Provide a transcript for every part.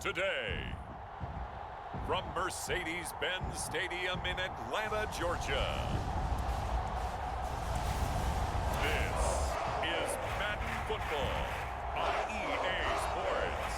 today. From Mercedes-Benz Stadium in Atlanta, Georgia. This is Madden Football on EA Sports.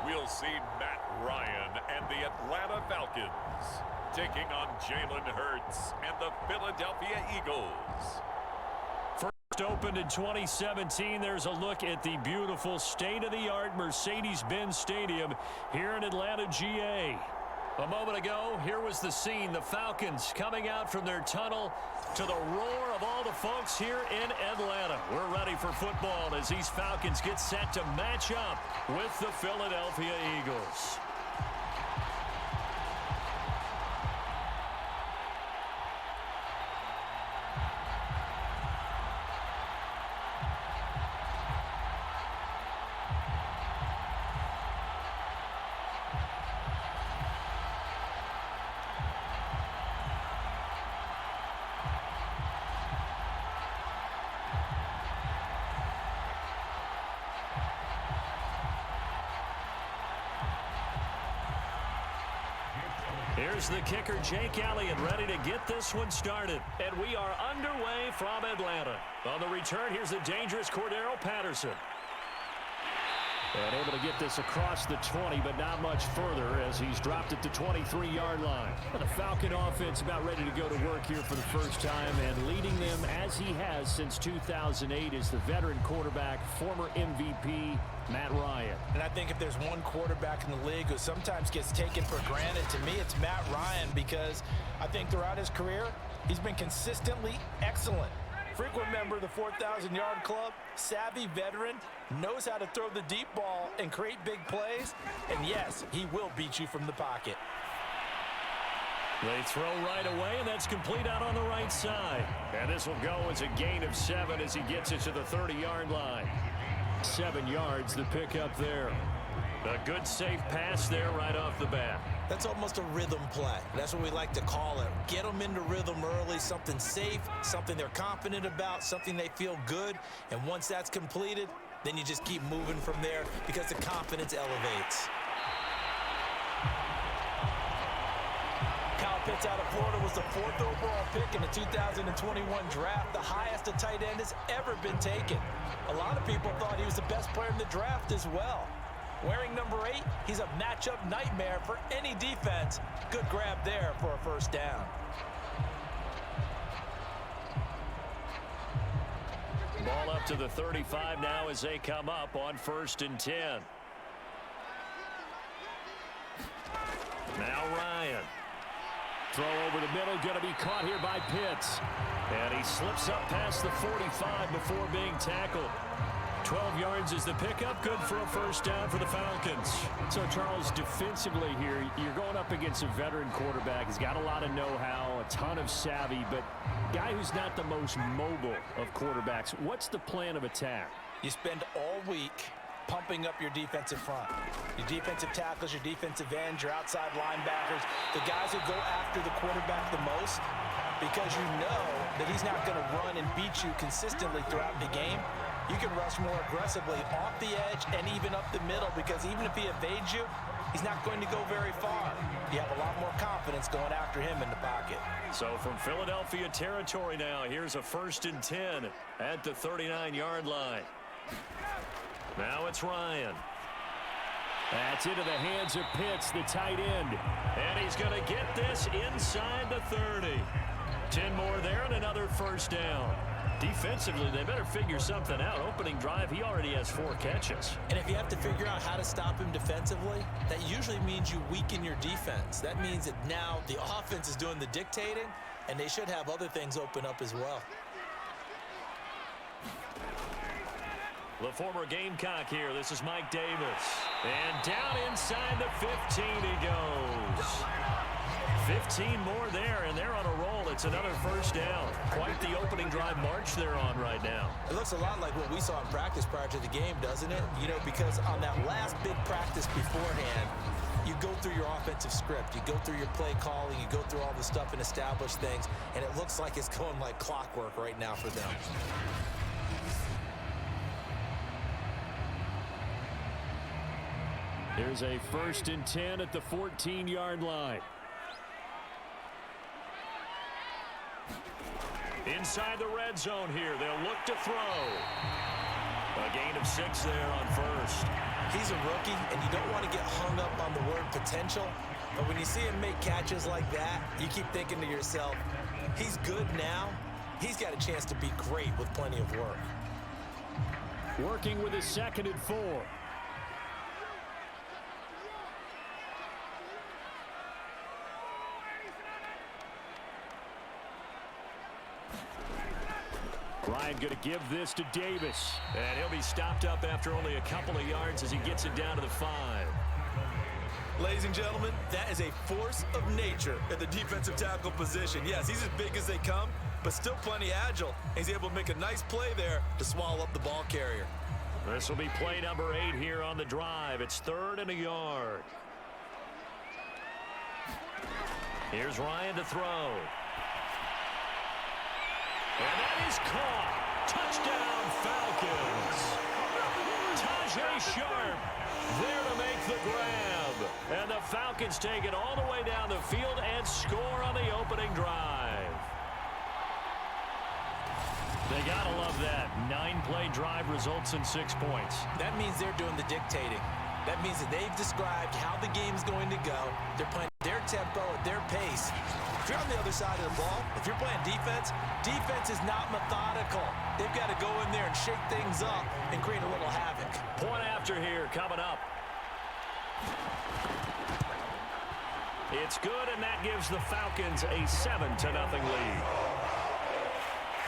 We'll see Matt Ryan and the Atlanta Falcons taking on Jalen Hurts and the Philadelphia Eagles. First opened in 2017, there's a look at the beautiful state-of-the-art Mercedes-Benz Stadium here in Atlanta, GA. A moment ago, here was the scene. The Falcons coming out from their tunnel to the roar of all the folks here in Atlanta. We're ready for football as these Falcons get set to match up with the Philadelphia Eagles. Here's the kicker, Jake Elliott, ready to get this one started. And we are underway from Atlanta. On the return, here's the dangerous Cordero Patterson. And able to get this across the 20, but not much further as he's dropped it to 23-yard line. The Falcon offense about ready to go to work here for the first time, and leading them as he has since 2008 is the veteran quarterback, former MVP, Matt Ryan. And I think if there's one quarterback in the league who sometimes gets taken for granted, to me it's Matt Ryan, because I think throughout his career, he's been consistently excellent. Frequent member of the 4,000-yard club, savvy veteran, knows how to throw the deep ball and create big plays, and yes, he will beat you from the pocket. They throw right away, and that's complete out on the right side. And this will go as a gain of 7 as he gets it to the 30-yard line. 7 yards, the pickup there. A good, safe pass there right off the bat. That's almost a rhythm play. That's what we like to call it. Get them into rhythm early, something safe, something they're confident about, something they feel good. And once that's completed, then you just keep moving from there because the confidence elevates. Kyle Pitts out of Florida was the 4th overall pick in the 2021 draft, the highest a tight end has ever been taken. A lot of people thought he was the best player in the draft as well. Wearing number 8, he's a matchup nightmare for any defense. Good grab there for a first down. Ball up to the 35 now as they come up on 1st and 10. Now Ryan. Throw over the middle, going to be caught here by Pitts. And he slips up past the 45 before being tackled. 12 yards is the pickup, good for a first down for the Falcons. So, Charles, defensively here, you're going up against a veteran quarterback. He's got a lot of know-how, a ton of savvy, but guy who's not the most mobile of quarterbacks. What's the plan of attack? You spend all week pumping up your defensive front. Your defensive tackles, your defensive ends, your outside linebackers, the guys who go after the quarterback the most, because you know that he's not going to run and beat you consistently throughout the game. You can rush more aggressively off the edge and even up the middle, because even if he evades you, he's not going to go very far. You have a lot more confidence going after him in the pocket. So from Philadelphia territory now, here's a 1st and 10 at the 39-yard line. Now it's Ryan. That's into the hands of Pitts, the tight end. And he's going to get this inside the 30. 10 more there and another first down. Defensively, they better figure something out. Opening drive, he already has 4 catches. And if you have to figure out how to stop him defensively, that usually means you weaken your defense. That means that now the offense is doing the dictating, and they should have other things open up as well. The former Gamecock here. This is Mike Davis. And down inside the 15 he goes. 15 more there, and they're on a roll. It's another first down. Quite the opening drive march they're on right now. It looks a lot like what we saw in practice prior to the game, doesn't it? You know, because on that last big practice beforehand, you go through your offensive script, you go through your play calling, you go through all the stuff and establish things, and it looks like it's going like clockwork right now for them. Here's a 1st and 10 at the 14-yard line. Inside the red zone here, they'll look to throw. A gain of 6 there on first. He's a rookie, and you don't want to get hung up on the word potential, but when you see him make catches like that, you keep thinking to yourself, he's good now. He's got a chance to be great with plenty of work. Working with his 2nd and 4. Ryan going to give this to Davis. And he'll be stopped up after only a couple of yards as he gets it down to the 5. Ladies and gentlemen, that is a force of nature at the defensive tackle position. Yes, he's as big as they come, but still plenty agile. He's able to make a nice play there to swallow up the ball carrier. This will be play number 8 here on the drive. It's 3rd and a yard. Here's Ryan to throw. And that is caught. Touchdown, Falcons. Tajay Sharp there to make the grab. And the Falcons take it all the way down the field and score on the opening drive. They gotta love that. 9-play drive results in 6 points. That means they're doing the dictating. That means that they've described how the game's going to go. They're playing their tempo at their pace. If you're on the other side of the ball, if you're playing defense, defense is not methodical. They've got to go in there and shake things up and create a little havoc. Point after here coming up. It's good, and that gives the Falcons a 7-0 lead.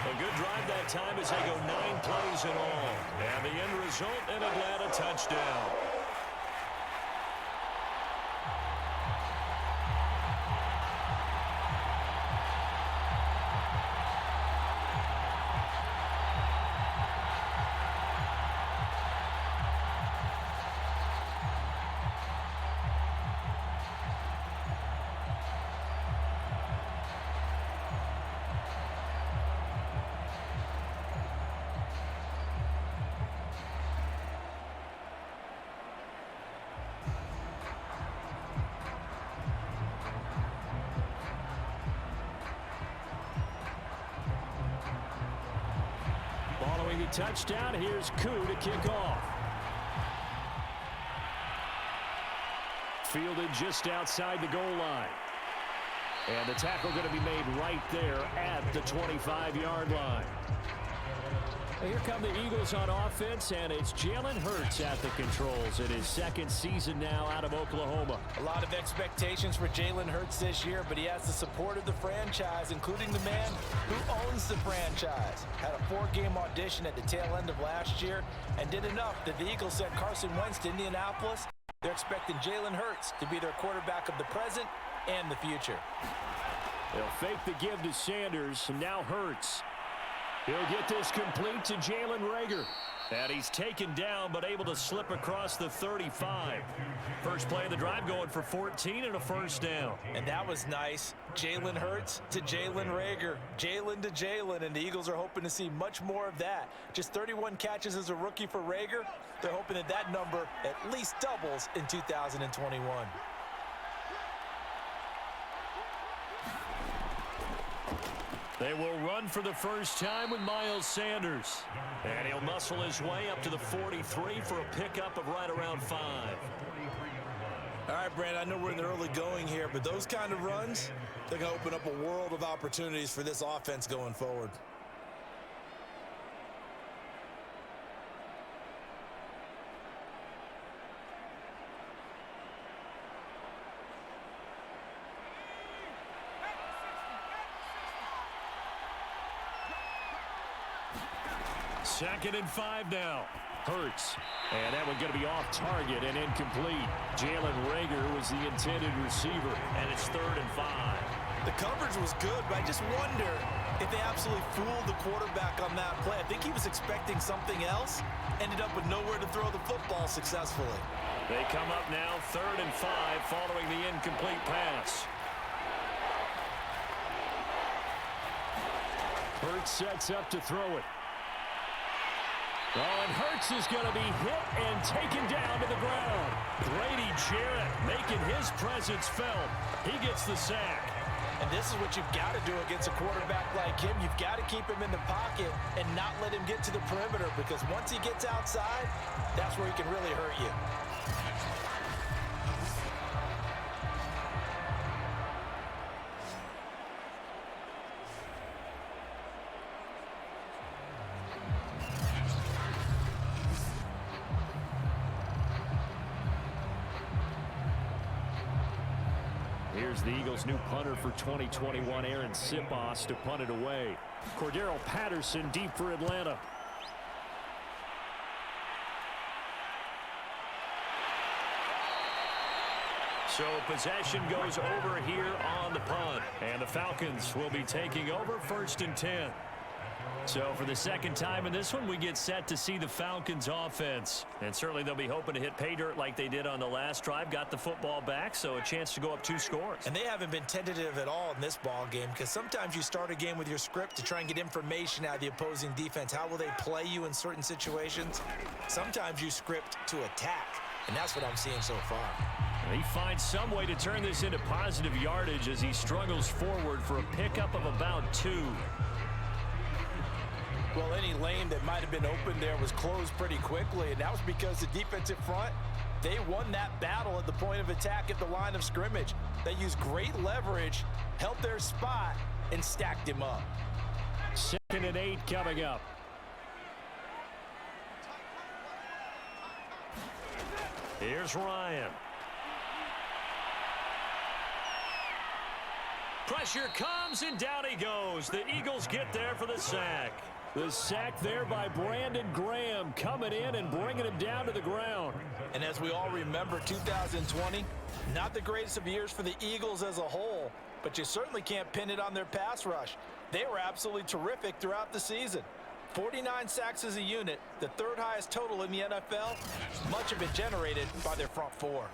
A good drive that time as they go 9 plays in all. And the end result, an Atlanta touchdown. Following the touchdown, here's Koo to kick off. Fielded just outside the goal line. And the tackle going to be made right there at the 25-yard line. Here come the Eagles on offense, and it's Jalen Hurts at the controls in his 2nd season now out of Oklahoma. A lot of expectations for Jalen Hurts this year, but he has the support of the franchise, including the man who owns the franchise. Had a 4-game audition at the tail end of last year and did enough that the Eagles sent Carson Wentz to Indianapolis. They're expecting Jalen Hurts to be their quarterback of the present and the future. They'll fake the give to Sanders, and now Hurts. He'll get this complete to Jalen Reagor. And he's taken down, but able to slip across the 35. First play of the drive going for 14 and a first down. And that was nice. Jalen Hurts to Jalen Reagor. Jalen to Jalen, and the Eagles are hoping to see much more of that. Just 31 catches as a rookie for Reagor. They're hoping that that number at least doubles in 2021. They will run for the first time with Miles Sanders. And he'll muscle his way up to the 43 for a pickup of right around 5. All right, Brandon, I know we're in the early going here, but those kind of runs, they're going to open up a world of opportunities for this offense going forward. Second and 5 now. Hurts. And that one going to be off target and incomplete. Jalen Reagor was the intended receiver. And it's 3rd and 5. The coverage was good, but I just wonder if they absolutely fooled the quarterback on that play. I think he was expecting something else. Ended up with nowhere to throw the football successfully. They come up now 3rd and 5 following the incomplete pass. Hurts sets up to throw it. Oh, and Hurts is going to be hit and taken down to the ground. Grady Jarrett making his presence felt. He gets the sack. And this is what you've got to do against a quarterback like him. You've got to keep him in the pocket and not let him get to the perimeter, because once he gets outside, that's where he can really hurt you. Here's the Eagles' new punter for 2021, Aaron Sipos, to punt it away. Cordero Patterson deep for Atlanta. So possession goes over here on the punt. And the Falcons will be taking over 1st and 10. So for the second time in this one, we get set to see the Falcons offense. And certainly they'll be hoping to hit pay dirt like they did on the last drive. Got the football back, so a chance to go up 2 scores. And they haven't been tentative at all in this ball game, because sometimes you start a game with your script to try and get information out of the opposing defense. How will they play you in certain situations? Sometimes you script to attack, and that's what I'm seeing so far. He finds some way to turn this into positive yardage as he struggles forward for a pickup of about 2. Well, any lane that might have been open there was closed pretty quickly, and that was because the defensive front, they won that battle at the point of attack at the line of scrimmage. They used great leverage, held their spot, and stacked him up. 2nd and 8 coming up. Here's Ryan. Pressure comes, and down he goes. The Eagles get there for the sack. The sack there by Brandon Graham, coming in and bringing him down to the ground. And as we all remember, 2020, not the greatest of years for the Eagles as a whole, but you certainly can't pin it on their pass rush. They were absolutely terrific throughout the season. 49 sacks as a unit, the 3rd highest total in the NFL, much of it generated by their front 4.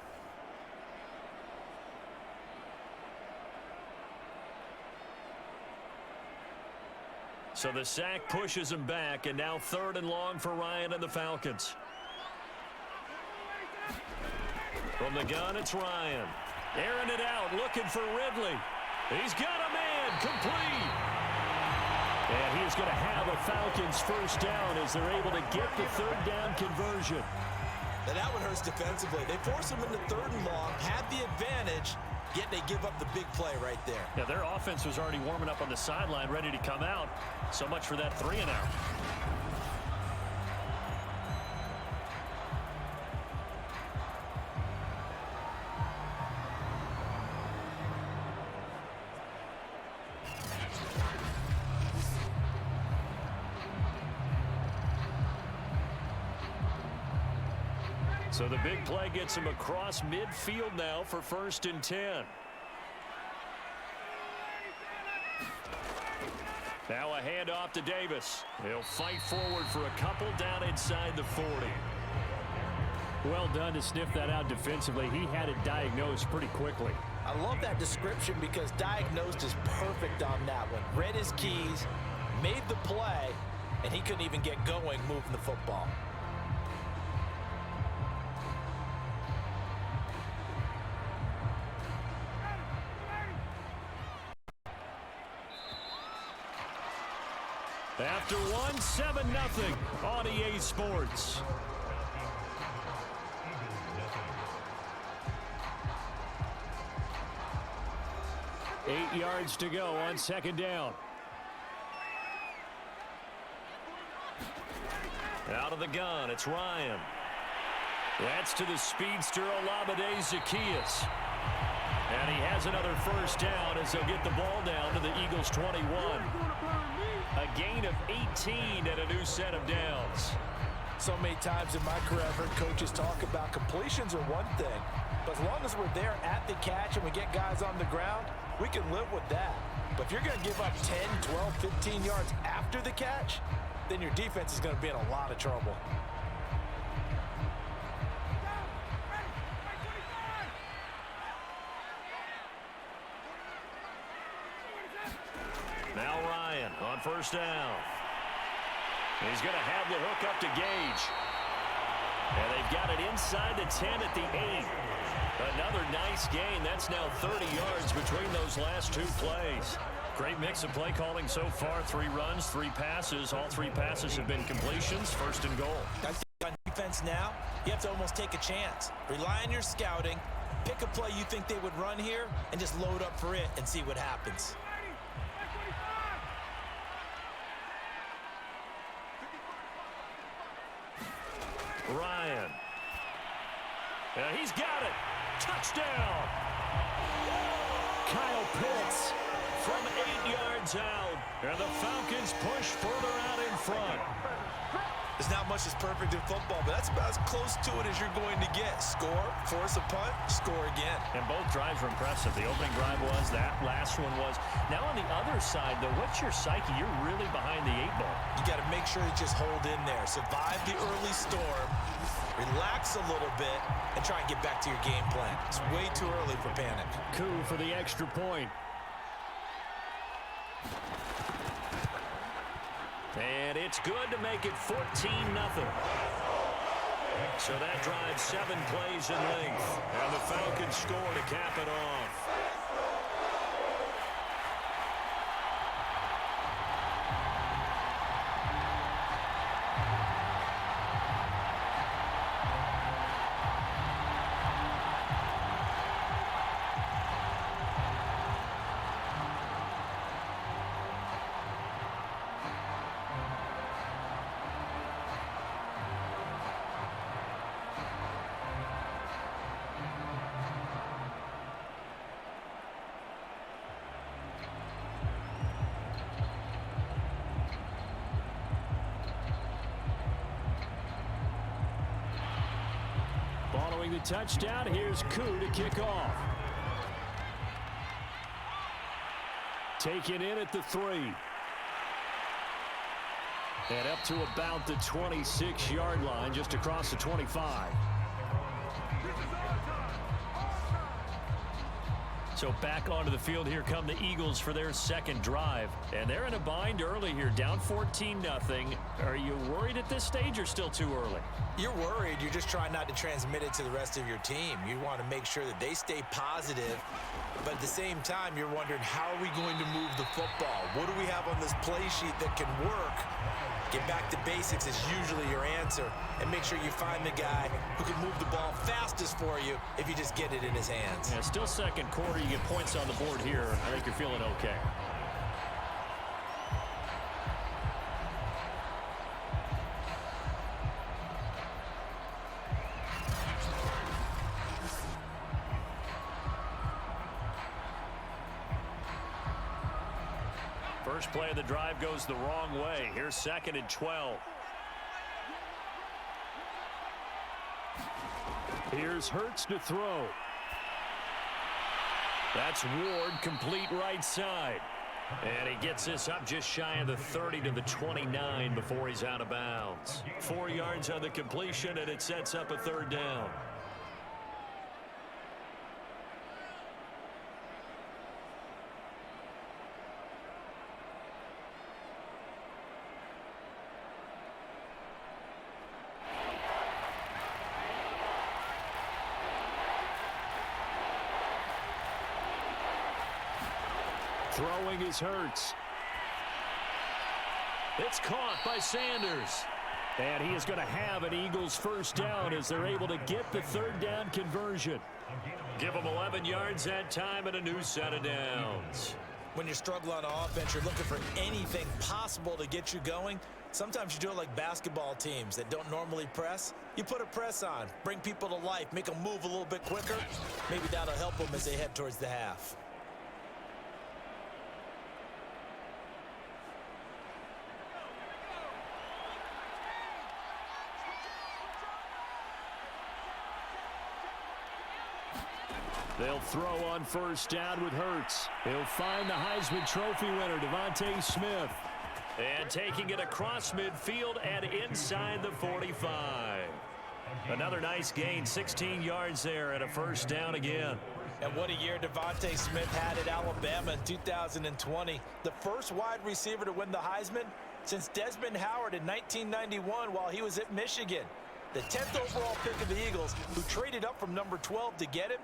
So the sack pushes him back, and now 3rd and long for Ryan and the Falcons. From the gun, it's Ryan. Airing it out, looking for Ridley. He's got a man, complete. And he's going to have a Falcons 1st down as they're able to get the 3rd down conversion. Now that one hurts defensively. They force him into 3rd and long, had the advantage, yet they give up the big play right there. Yeah, their offense was already warming up on the sideline, ready to come out. So much for that 3 and out. So the big play gets him across midfield now for 1st and 10. Now a handoff to Davis. He'll fight forward for a couple down inside the 40. Well done to sniff that out defensively. He had it diagnosed pretty quickly. I love that description because diagnosed is perfect on that one. Read his keys, made the play, and he couldn't even get going moving the football. After one, 7-0 on EA Sports. Eight yards to go on 2nd down. Out of the gun, it's Ryan. That's to the speedster, Olamide Zaccheaus. And he has another 1st down as they'll get the ball down to the Eagles' 21. A gain of 18 and a new set of downs. So many times in my career, I've heard coaches talk about completions are one thing, but as long as we're there at the catch and we get guys on the ground, we can live with that. But if you're going to give up 10, 12, 15 yards after the catch, then your defense is going to be in a lot of trouble. Now Ryan on first down. He's going to have the hook up to Gage. And they've got it inside the 10 at the 8. Another nice gain. That's now 30 yards between those last two plays. Great mix of play calling so far. 3 runs, 3 passes. All 3 passes have been completions. First and goal. I think on defense now, you have to almost take a chance. Rely on your scouting. Pick a play you think they would run here and just load up for it and see what happens. Ryan. He's got it. Touchdown. Kyle Pitts from 8 yards out. And the Falcons push further out in front. There's not much that's perfect in football, but that's about as close to it as you're going to get. Score, force a punt, score again. And both drives were impressive. The opening drive was, that last one was. Now on the other side, though, what's your psyche? You're really behind the 8 ball. You got to make sure to just hold in there. Survive the early storm, relax a little bit, and try and get back to your game plan. It's way too early for panic. Coup for the extra point. And it's good to make it 14-0. So that drives 7 plays in length. And the Falcons score to cap it off. Following the touchdown, here's Coup to kick off. Taken in at the 3. And up to about the 26-yard line, just across the 25. So back onto the field, here come the Eagles for their second drive. And they're in a bind early here, down 14-0. Are you worried at this stage or still too early? You're worried. You're just trying not to transmit it to the rest of your team. You want to make sure that they stay positive. But at the same time, you're wondering, how are we going to move the football? What do we have on this play sheet that can work? Get back to basics is usually your answer. And make sure you find the guy who can move the ball fastest for you if you just get it in his hands. Yeah, still second quarter. You get points on the board here. I think you're feeling okay. First play of the drive goes the wrong way. Here's 2nd and 12. Here's Hurts to throw. That's Ward, complete right side. And he gets this up just shy of the 30 to the 29 before he's out of bounds. 4 yards on the completion, and it sets up a 3rd down. Throwing is Hurts. It's caught by Sanders. And he is going to have an Eagles first down as they're able to get the 3rd down conversion. Give them 11 yards that time and a new set of downs. When you struggle on offense, you're looking for anything possible to get you going. Sometimes you do it like basketball teams that don't normally press. You put a press on, bring people to life, make them move a little bit quicker. Maybe that'll help them as they head towards the half. They'll throw on first down with Hurts. He'll find the Heisman Trophy winner, Devontae Smith. And taking it across midfield and inside the 45. Another nice gain, 16 yards there and a first down again. And what a year Devontae Smith had at Alabama in 2020. The first wide receiver to win the Heisman since Desmond Howard in 1991 while he was at Michigan. The 10th overall pick of the Eagles, who traded up from number 12 to get him.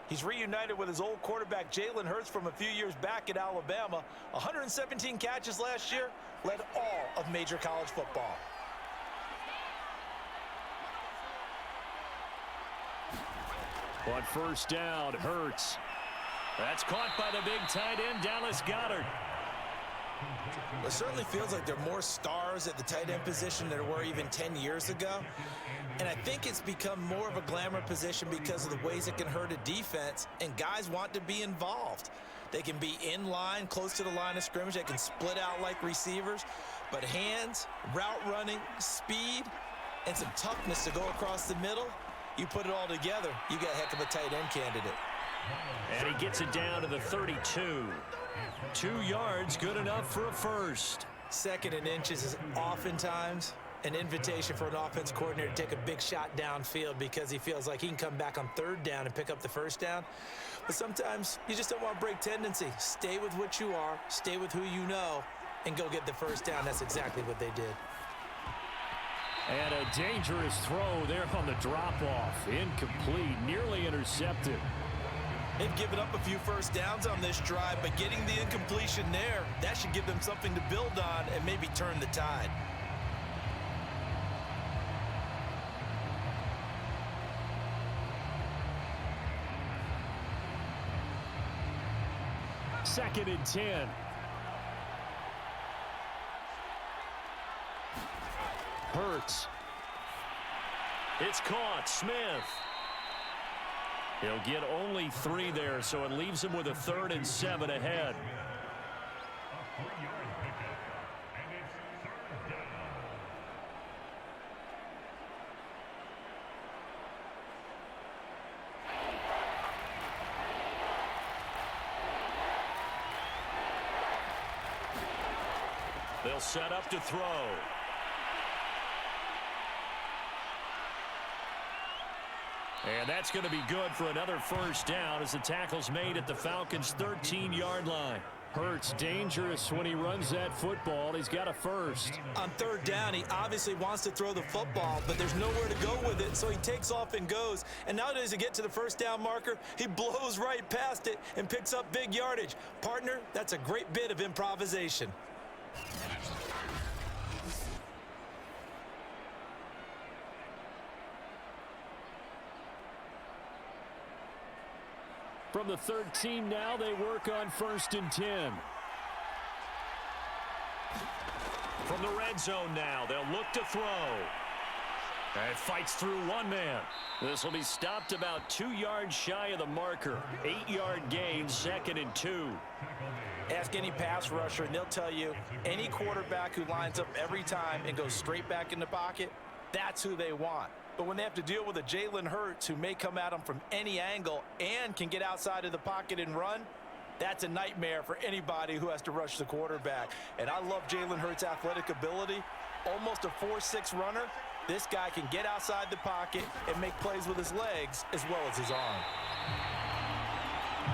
He's reunited with his old quarterback Jalen Hurts from a few years back at Alabama. 117 catches last year, led all of major college football. On first down, Hurts. That's caught by the big tight end, Dallas Goedert. It certainly feels like there are more stars at the tight end position than there were even 10 years ago. And I think it's become more of a glamour position because of the ways it can hurt a defense, and guys want to be involved. They can be in line, close to the line of scrimmage. They can split out like receivers. But hands, route running, speed, and some toughness to go across the middle, you put it all together, you got a heck of a tight end candidate. And he gets it down to the 32. 2 yards, good enough for a first. Second and inches is oftentimes an invitation for an offense coordinator to take a big shot downfield because he feels like he can come back on third down and pick up the first down. But sometimes you just don't want to break tendency. Stay with what you are, stay with who you know, and go get the first down. That's exactly what they did. And a dangerous throw there on the drop-off. Incomplete, nearly intercepted. They've given up a few first downs on this drive, but getting the incompletion there, that should give them something to build on and maybe turn the tide. Second and 10. Hurts. It's caught. Smith. He'll get only 3 there, so it leaves him with a 3rd and 7 ahead. They'll set up to throw. And that's going to be good for another first down as the tackle's made at the Falcons' 13-yard line. Hurts dangerous when he runs that football. He's got a first. On third down, he obviously wants to throw the football, but there's nowhere to go with it, so he takes off and goes. And now does he get to the first down marker? He blows right past it and picks up big yardage. Partner, that's a great bit of improvisation. From the 13 now, they work on 1st and 10. From the red zone now, they'll look to throw. And fights through one man. This will be stopped about 2 yards shy of the marker. 8-yard gain, 2nd and 2. Ask any pass rusher, and they'll tell you any quarterback who lines up every time and goes straight back in the pocket, that's who they want. But when they have to deal with a Jalen Hurts who may come at them from any angle and can get outside of the pocket and run, that's a nightmare for anybody who has to rush the quarterback. And I love Jalen Hurts' athletic ability. Almost a 4.6 runner. This guy can get outside the pocket and make plays with his legs as well as his arm.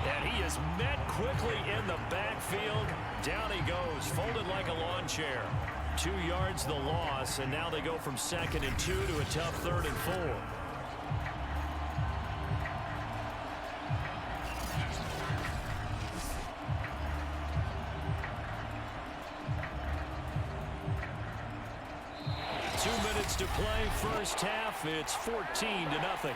And he is met quickly in the backfield. Down he goes, folded like a lawn chair. 2 yards the loss, and now they go from 2nd and 2 to a tough 3rd and 4. Two minutes to play, first half. It's 14-0.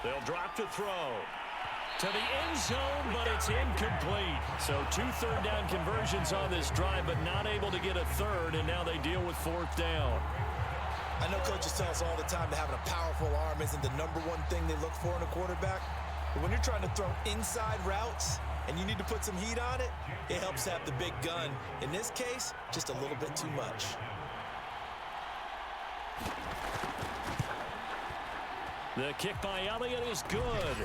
They'll drop to throw. To the end zone, but it's incomplete. So 2 third-down conversions on this drive, but not able to get a third, and now they deal with 4th down. I know coaches tell us all the time that having a powerful arm isn't the #1 thing they look for in a quarterback. But when you're trying to throw inside routes and you need to put some heat on it, it helps have the big gun. In this case, just a little bit too much. The kick by Elliott is good.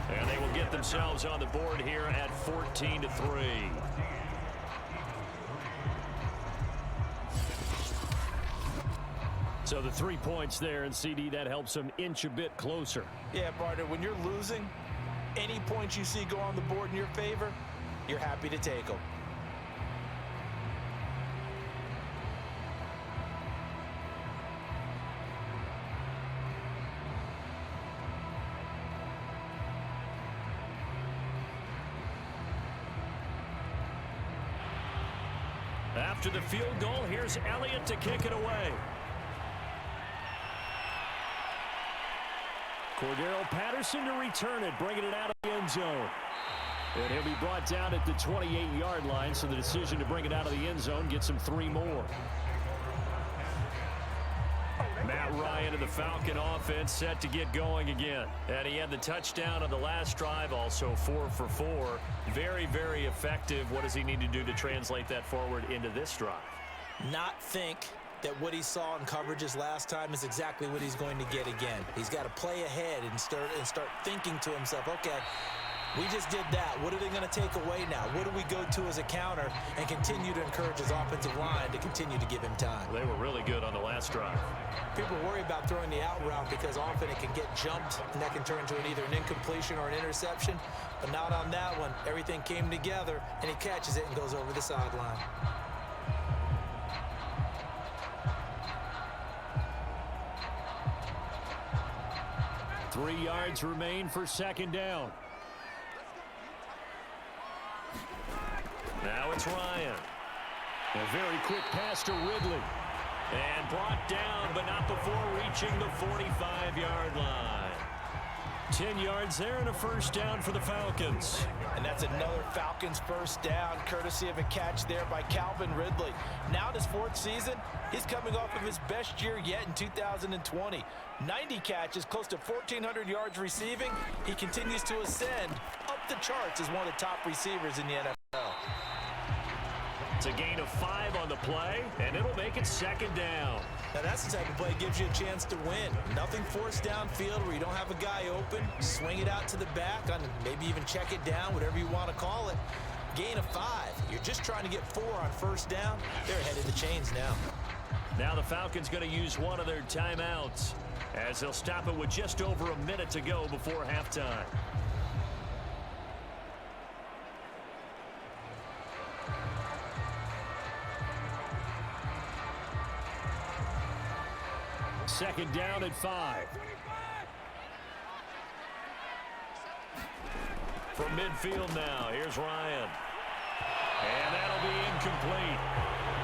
And they will get themselves on the board here at 14-3. So the 3 points there, and CD, that helps them inch a bit closer. Yeah, partner, when you're losing, any points you see go on the board in your favor, you're happy to take them. After the field goal, here's Elliott to kick it away. Cordero Patterson to return it, bringing it out of the end zone. And he'll be brought down at the 28-yard line, so the decision to bring it out of the end zone gets him 3 more. Matt Ryan of the Falcon offense set to get going again. And he had the touchdown on the last drive, also 4 for 4. Very, very effective. What does he need to do to translate that forward into this drive? Not think that what he saw in coverages last time is exactly what he's going to get again. He's got to play ahead and start thinking to himself, okay, we just did that. What are they going to take away now? What do we go to as a counter, and continue to encourage his offensive line to continue to give him time? They were really good on the last drive. People worry about throwing the out route because often it can get jumped, and that can turn into either an incompletion or an interception. But not on that one. Everything came together, and he catches it and goes over the sideline. Three yards remain for second down. Now it's Ryan. A very quick pass to Ridley. And brought down, but not before reaching the 45-yard line. 10 yards there and a first down for the Falcons. And that's another Falcons first down, courtesy of a catch there by Calvin Ridley. Now in his 4th season, he's coming off of his best year yet in 2020. 90 catches, close to 1,400 yards receiving. He continues to ascend up the charts as one of the top receivers in the NFL. It's a gain of 5 on the play, and it'll make it second down. Now that's the type of play that gives you a chance to win. Nothing forced downfield where you don't have a guy open. Swing it out to the back, maybe even check it down, whatever you want to call it. Gain of 5. You're just trying to get 4 on first down. They're ahead of the chains now. Now the Falcons going to use one of their timeouts as they'll stop it with just over a minute to go before halftime. Second down at 5. From midfield now, here's Ryan. And that'll be incomplete.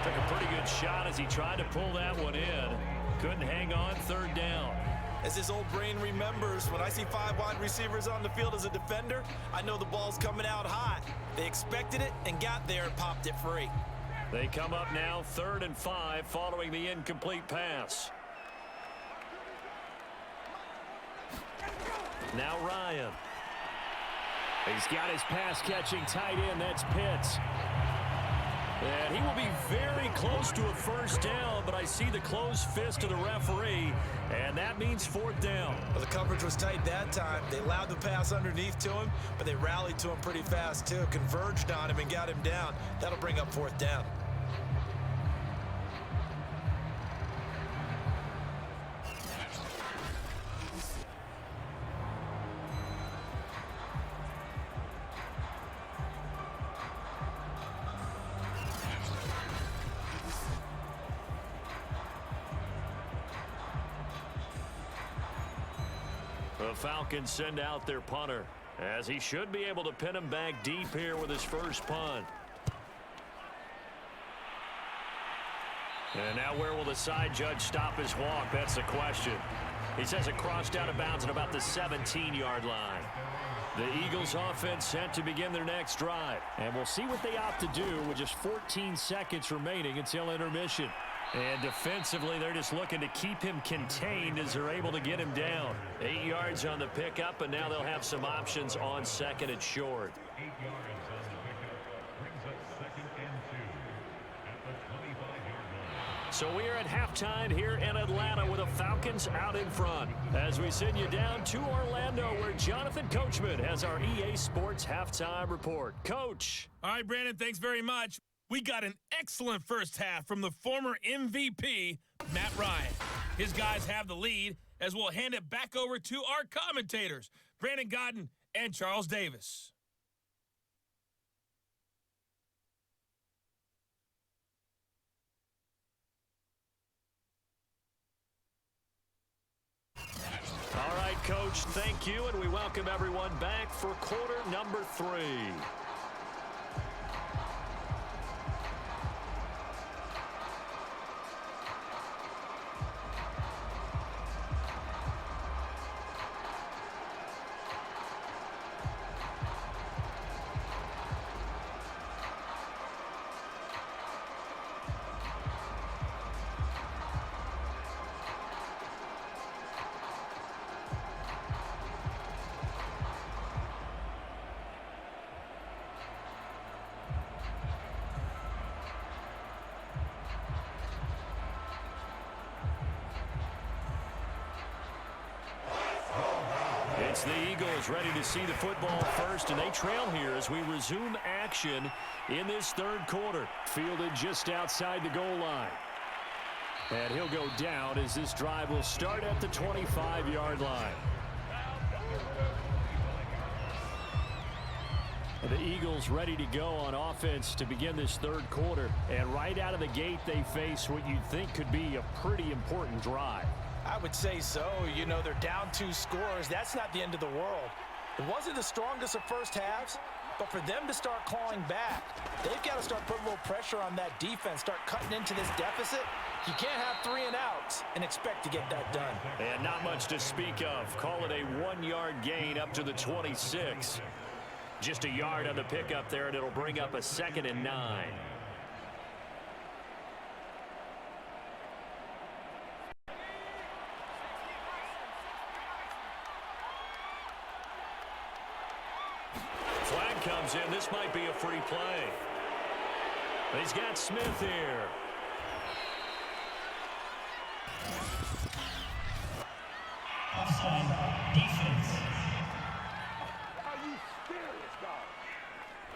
Took a pretty good shot as he tried to pull that one in. Couldn't hang on, third down. As his old brain remembers, when I see 5 wide receivers on the field as a defender, I know the ball's coming out hot. They expected it and got there and popped it free. They come up now 3rd and 5 following the incomplete pass. Now Ryan. He's got his pass-catching tight end. That's Pitts. And he will be very close to a first down, but I see the closed fist of the referee, and that means 4th down. Well, the coverage was tight that time. They allowed the pass underneath to him, but they rallied to him pretty fast, too. Converged on him and got him down. That'll bring up 4th down. The Falcons send out their punter, as he should be able to pin him back deep here with his first punt. And now where will the side judge stop his walk? That's the question. He says it crossed out of bounds at about the 17-yard line. The Eagles offense set to begin their next drive. And we'll see what they opt to do with just 14 seconds remaining until intermission. And defensively, they're just looking to keep him contained as they're able to get him down. 8 yards on the pickup, and now they'll have some options on second and short. 8 yards on the pickup. Brings up 2nd and 2 at the 25-yard line. So we are at halftime here in Atlanta with the Falcons out in front. As we send you down to Orlando, where Jonathan Coachman has our EA Sports halftime report. Coach. All right, Brandon, thanks very much. We got an excellent first half from the former MVP, Matt Ryan. His guys have the lead as we'll hand it back over to our commentators, Brandon Godden and Charles Davis. All right, Coach, thank you, and we welcome everyone back for quarter number 3. It's the Eagles ready to see the football first, and they trail here as we resume action in this third quarter. Fielded just outside the goal line. And he'll go down as this drive will start at the 25-yard line. And the Eagles ready to go on offense to begin this third quarter. And right out of the gate, they face what you'd think could be a pretty important drive. I would say so. You know, they're down 2 scores. That's not the end of the world. It wasn't the strongest of first halves, but for them to start clawing back, they've got to start putting a little pressure on that defense, start cutting into this deficit. You can't have 3 and outs and expect to get that done. And not much to speak of. Call it a 1-yard gain up to the 26. Just a yard on the pickup there, and it'll bring up a 2nd and 9. Flag comes in. This might be a free play. He's got Smith here. Offside defense.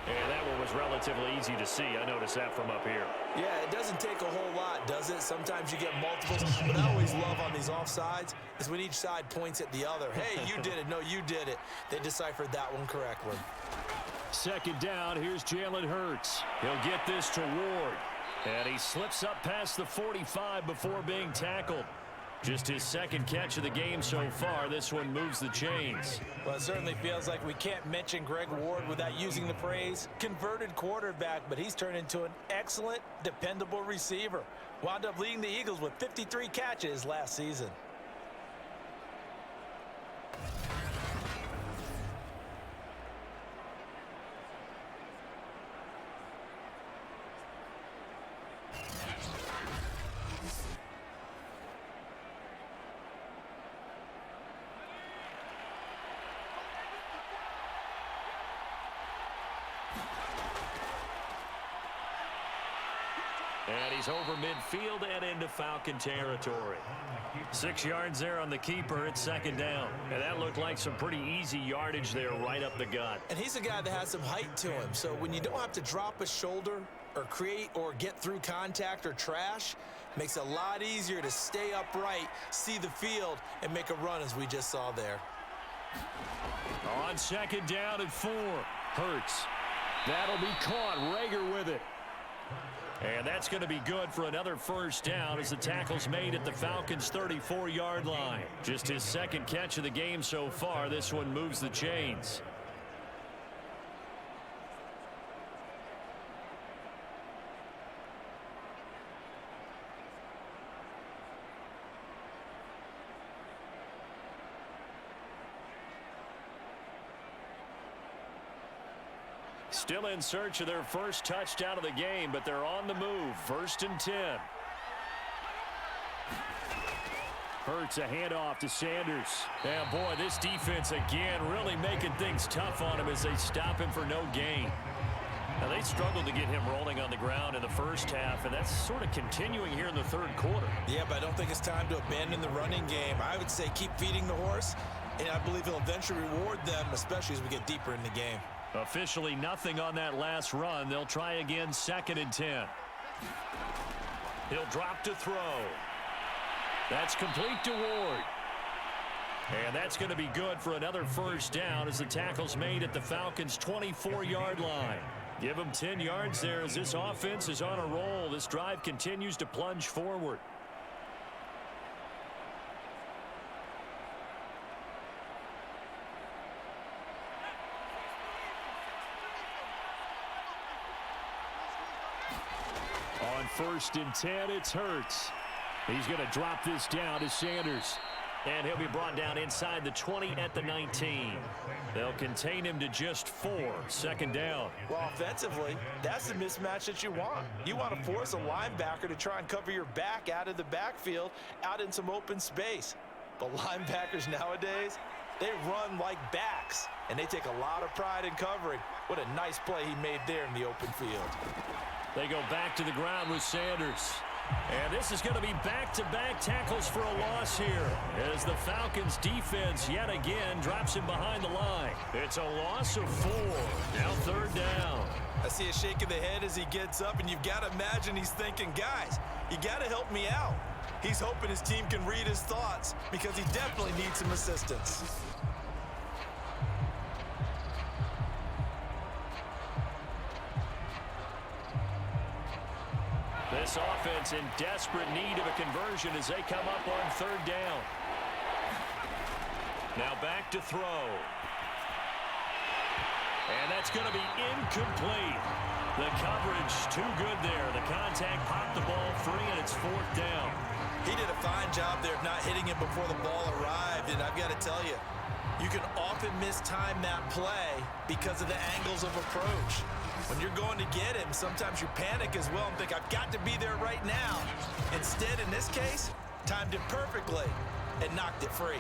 And that one was relatively easy to see. I noticed that from up here. Yeah, it doesn't take a whole lot, does it? Sometimes you get multiples. What I always love on these offsides is when each side points at the other. Hey, you did it. No, you did it. They deciphered that one correctly. 2nd down, here's Jalen Hurts. He'll get this to Ward. And he slips up past the 45 before being tackled. Just his 2nd catch of the game so far. This one moves the chains. Well, it certainly feels like we can't mention Greg Ward without using the phrase converted quarterback, but he's turned into an excellent, dependable receiver. Wound up leading the Eagles with 53 catches last season. And he's over midfield and into Falcon territory. 6 yards there on the keeper. It's 2nd down. And that looked like some pretty easy yardage there right up the gut. And he's a guy that has some height to him. So when you don't have to drop a shoulder or create or get through contact or trash, makes it a lot easier to stay upright, see the field, and make a run as we just saw there. On 2nd down and 4. Hurts. That'll be caught. Rager with it. And that's going to be good for another 1st down as the tackle's made at the Falcons' 34-yard line. Just his 2nd catch of the game so far. This one moves the chains. Still in search of their first touchdown of the game, but they're on the move. 1st and 10. Hurts a handoff to Sanders. And boy, this defense again really making things tough on him as they stop him for no gain. Now, they struggled to get him rolling on the ground in the first half, and that's sort of continuing here in the third quarter. Yeah, but I don't think it's time to abandon the running game. I would say keep feeding the horse, and I believe he'll eventually reward them, especially as we get deeper in the game. Officially nothing on that last run. They'll try again, 2nd and 10. He'll drop to throw. That's complete to Ward. And that's going to be good for another first down as the tackle's made at the Falcons' 24-yard line. Give them 10 yards there as this offense is on a roll. This drive continues to plunge forward. On 1st and 10, it's Hurts. He's going to drop this down to Sanders. And he'll be brought down inside the 20 at the 19. They'll contain him to just 4. 2nd down. Well, offensively, that's the mismatch that you want. You want to force a linebacker to try and cover your back out of the backfield, out in some open space. But linebackers nowadays, they run like backs, and they take a lot of pride in covering. What a nice play he made there in the open field. They go back to the ground with Sanders. And this is going to be back-to-back tackles for a loss here as the Falcons defense yet again drops him behind the line. It's a loss of 4. Now 3rd down. I see a shake of the head as he gets up, and you've got to imagine he's thinking, guys, you got to help me out. He's hoping his team can read his thoughts because he definitely needs some assistance. This offense in desperate need of a conversion as they come up on 3rd down. Now back to throw. And that's going to be incomplete. The coverage too good there. The contact popped the ball free, and it's 4th down. He did a fine job there of not hitting it before the ball arrived, and I've got to tell you, you can often mistime that play because of the angles of approach. When you're going to get him, sometimes you panic as well and think, I've got to be there right now. Instead, in this case, timed it perfectly and knocked it free.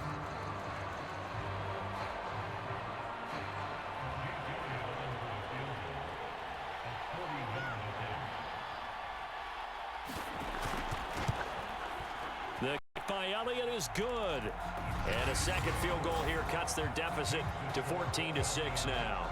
The kick by Elliott is good. And a second field goal here cuts their deficit to 14-6 now.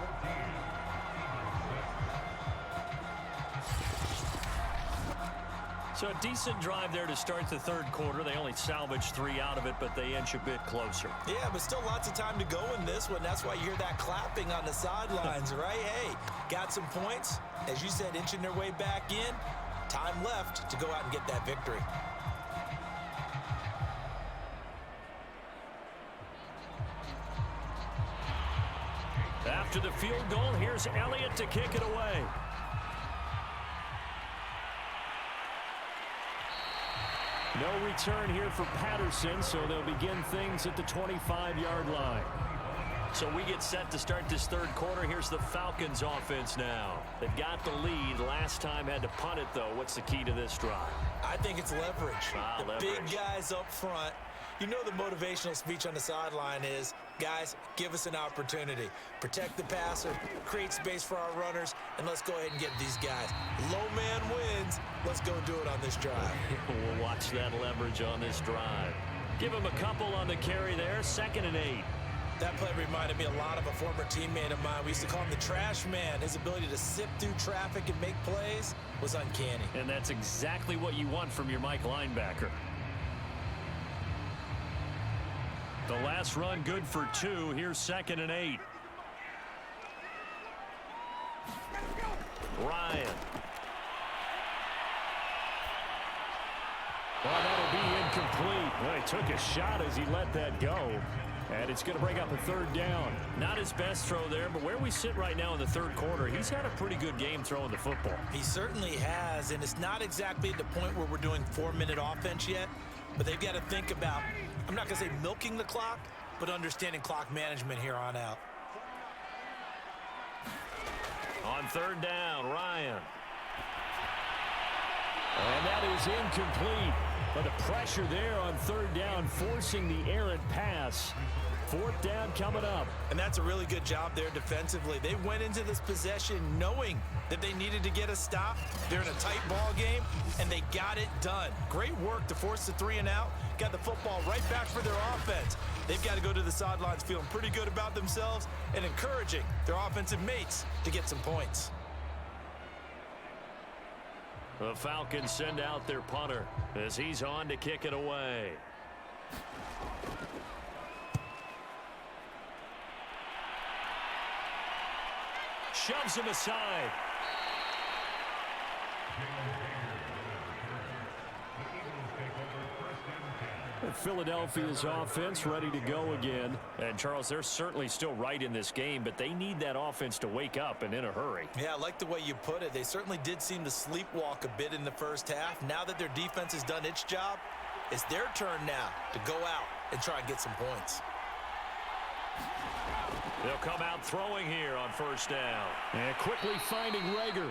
So a decent drive there to start the third quarter. They only salvaged 3 out of it, but they inch a bit closer. Yeah, but still lots of time to go in this one. That's why you hear that clapping on the sidelines, right? Hey, got some points. As you said, inching their way back in. Time left to go out and get that victory. After the field goal, here's Elliott to kick it away. No return here for Patterson, so they'll begin things at the 25-yard line. So we get set to start this third quarter. Here's the Falcons offense now. They've got the lead. Last time had to punt it, though. What's the key to this drive? I think it's leverage. Leverage. Big guys up front. You know the motivational speech on the sideline is, guys, give us an opportunity. Protect the passer, create space for our runners, and let's go ahead and get these guys. Low man wins. Let's go do it on this drive. We'll watch that leverage on this drive. Give him a couple on the carry there. 2nd and 8. That play reminded me a lot of a former teammate of mine. We used to call him the trash man. His ability to sift through traffic and make plays was uncanny. And that's exactly what you want from your Mike linebacker. The last run good for 2. Here's 2nd and 8. Ryan. Well, that'll be incomplete. Well, he took a shot as he let that go. And it's going to bring up a 3rd down. Not his best throw there, but where we sit right now in the third quarter, he's had a pretty good game throwing the football. He certainly has, and it's not exactly at the point where we're doing 4-minute offense yet, but they've got to think about, I'm not going to say milking the clock, but understanding clock management here on out. On 3rd down, Ryan. And that is incomplete. But the pressure there on third down, forcing the errant pass. Fourth down coming up. And that's a really good job there defensively. They went into this possession knowing that they needed to get a stop. They're in a tight ball game, and they got it done. Great work to force the 3 and out. Got the football right back for their offense. They've got to go to the sidelines feeling pretty good about themselves and encouraging their offensive mates to get some points. The Falcons send out their punter as he's on to kick it away. Shoves him aside. Philadelphia's offense ready to go again. And, Charles, they're certainly still right in this game, but they need that offense to wake up and in a hurry. Yeah, I like the way you put it. They certainly did seem to sleepwalk a bit in the first half. Now that their defense has done its job, it's their turn now to go out and try and get some points. They'll come out throwing here on first down. And quickly finding Rager.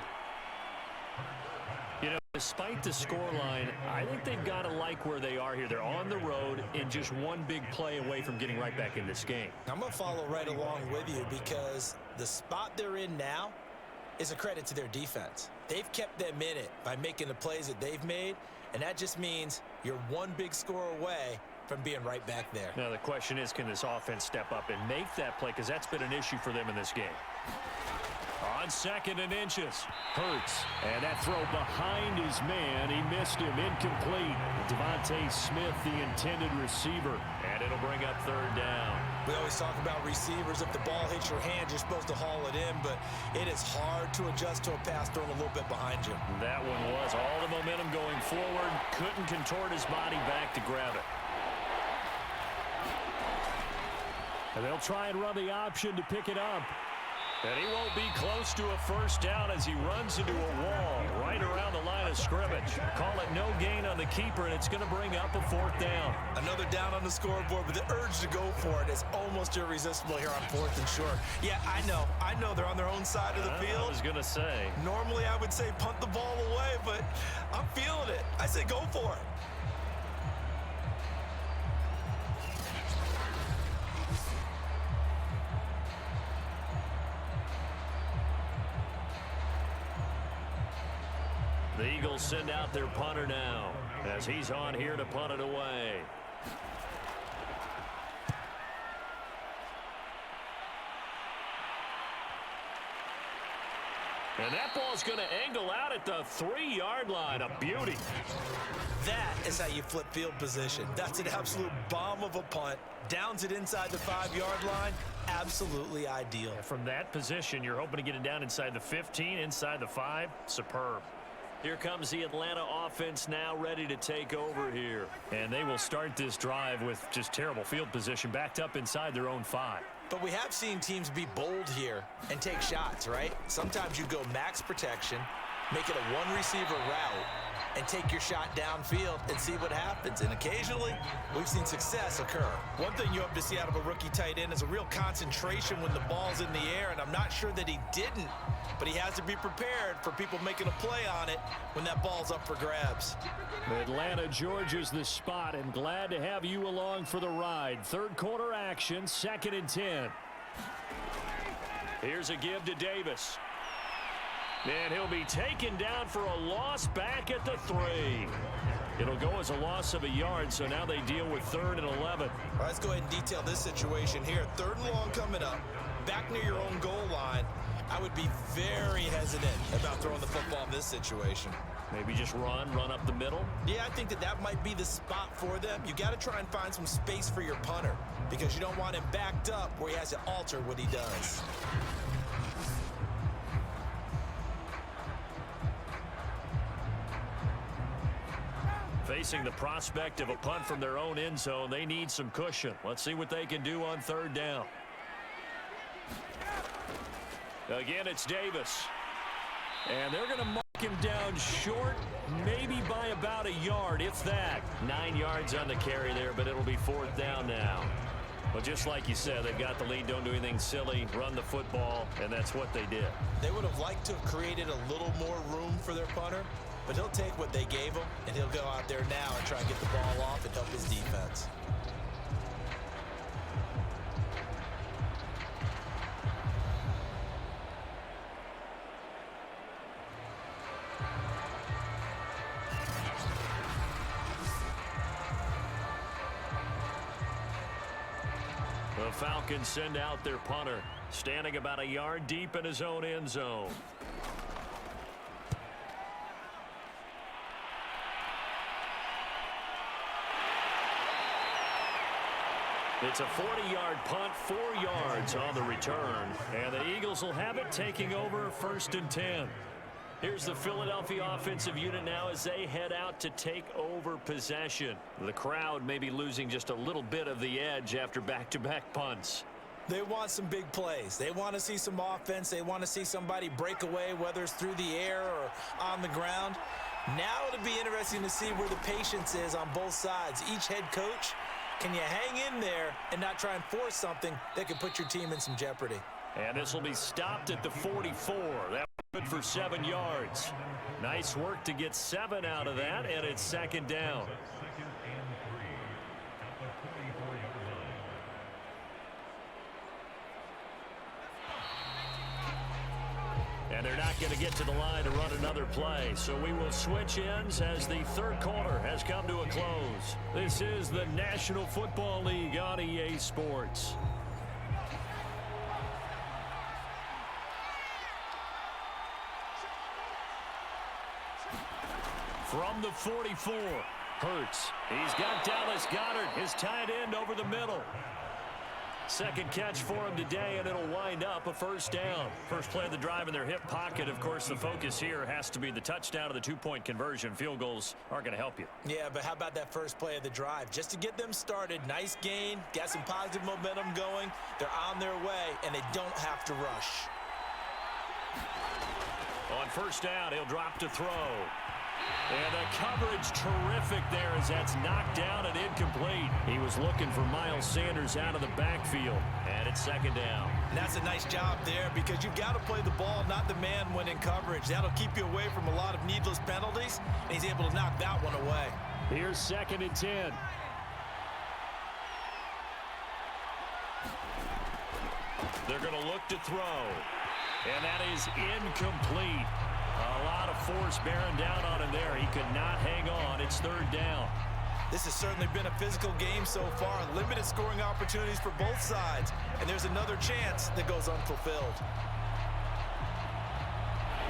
You know, despite the scoreline, I think they've got to like where they are here. They're on the road and just one big play away from getting right back in this game. I'm going to follow right along with you because the spot they're in now is a credit to their defense. They've kept them in it by making the plays that they've made, and that just means you're one big score away from being right back there. Now, the question is, can this offense step up and make that play? Because that's been an issue for them in this game. On 2nd and inches, Hurts. And that throw behind his man. He missed him. Incomplete. Devontae Smith, the intended receiver. And it'll bring up third down. We always talk about receivers. If the ball hits your hand, you're supposed to haul it in, but it is hard to adjust to a pass thrown a little bit behind you. That one was all the momentum going forward. Couldn't contort his body back to grab it. And they'll try and run the option to pick it up. And he won't be close to a first down as he runs into a wall right around the line of scrimmage. Call it no gain on the keeper, and it's going to bring up a fourth down. Another down on the scoreboard, but the urge to go for it is almost irresistible here on 4th and short. Yeah, I know they're on their own side of the field. I was going to say. Normally I would say punt the ball away, but I'm feeling it. I say go for it. The Eagles send out their punter now as he's on here to punt it away. And that ball's going to angle out at the 3-yard line. A beauty. That is how you flip field position. That's an absolute bomb of a punt. Downs it inside the 5-yard line. Absolutely ideal. From that position, you're hoping to get it down inside the 15, inside the 5. Superb. Here comes the Atlanta offense now ready to take over here. And they will start this drive with just terrible field position backed up inside their own 5. But we have seen teams be bold here and take shots, right? Sometimes you go max protection, make it a one-receiver route, and take your shot downfield and see what happens. And occasionally, we've seen success occur. One thing you hope to see out of a rookie tight end is a real concentration when the ball's in the air, and I'm not sure that he didn't, but he has to be prepared for people making a play on it when that ball's up for grabs. Atlanta, Georgia's the spot, and glad to have you along for the ride. Third quarter action, 2nd and 10. Here's a give to Davis. And he'll be taken down for a loss back at the 3. It'll go as a loss of a yard, so now they deal with 3rd and 11. All right, let's go ahead and detail this situation here. 3rd and long coming up, back near your own goal line. I would be very hesitant about throwing the football in this situation. Maybe just run up the middle? Yeah, I think that might be the spot for them. You got to try and find some space for your punter because you don't want him backed up where he has to alter what he does. Facing the prospect of a punt from their own end zone, they need some cushion. Let's see what they can do on 3rd down. Again, it's Davis. And they're going to mark him down short, maybe by about a yard, if that. 9 yards on the carry there, but it'll be 4th down now. Well, just like you said, they've got the lead, don't do anything silly, run the football, and that's what they did. They would have liked to have created a little more room for their punter, but he'll take what they gave him, and he'll go out there now and try and get the ball off and help his defense. The Falcons send out their punter, standing about a yard deep in his own end zone. It's a 40-yard punt, 4 yards on the return, and the Eagles will have it, taking over 1st and 10. Here's the Philadelphia offensive unit now as they head out to take over possession. The crowd may be losing just a little bit of the edge after back-to-back punts. They want some big plays. They want to see some offense. They want to see somebody break away, whether it's through the air or on the ground. Now it'll be interesting to see where the patience is on both sides. Each head coach, can you hang in there and not try and force something that could put your team in some jeopardy? And this will be stopped at the 44. That was good for 7 yards. Nice work to get 7 out of that, and it's 2nd down. And they're not going to get to the line to run another play. So we will switch ends as the 3rd quarter has come to a close. This is the National Football League on EA Sports. From the 44, Hurts. He's got Dallas Goedert, his tight end, over the middle. 2nd catch for him today, and it'll wind up a 1st down. First play of the drive in their hip pocket. Of course, the focus here has to be the touchdown of the 2-point conversion. Field goals aren't going to help you. Yeah, but how about that first play of the drive? Just to get them started, nice gain, got some positive momentum going. They're on their way, and they don't have to rush. On 1st down, he'll drop to throw. And the coverage terrific there as that's knocked down and incomplete. He was looking for Miles Sanders out of the backfield. And it's 2nd down. And that's a nice job there because you've got to play the ball, not the man when in coverage. That'll keep you away from a lot of needless penalties, and he's able to knock that one away. Here's 2nd and 10. They're going to look to throw. And that is incomplete. A lot of force bearing down on him there. He could not hang on. It's 3rd down. This has certainly been a physical game so far. Limited scoring opportunities for both sides. And there's another chance that goes unfulfilled.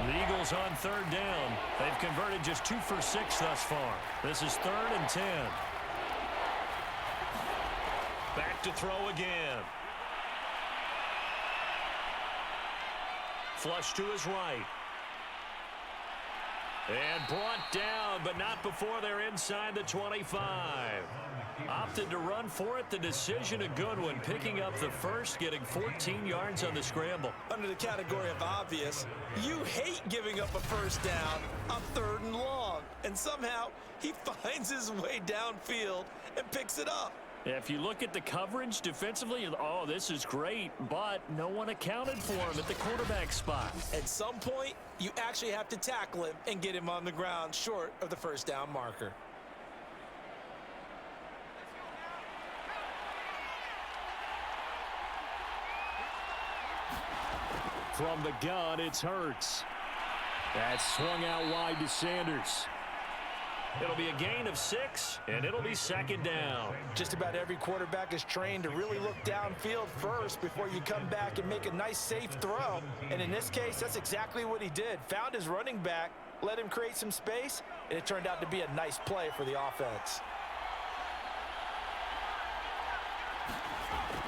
The Eagles on 3rd down. They've converted just 2 for 6 thus far. This is 3rd and 10. Back to throw again. Flush to his right. And brought down, but not before they're inside the 25. Opted to run for it. The decision a good one. Picking up the 1st, getting 14 yards on the scramble. Under the category of obvious, you hate giving up a 1st down on 3rd and long. And somehow he finds his way downfield and picks it up. If you look at the coverage defensively, oh, this is great, but no one accounted for him at the quarterback spot. At some point, you actually have to tackle him and get him on the ground short of the 1st down marker. From the gun, it's Hurts. That's swung out wide to Sanders. It'll be a gain of 6, and it'll be 2nd down. Just about every quarterback is trained to really look downfield first before you come back and make a nice, safe throw. And in this case, that's exactly what he did. Found his running back, let him create some space, and it turned out to be a nice play for the offense.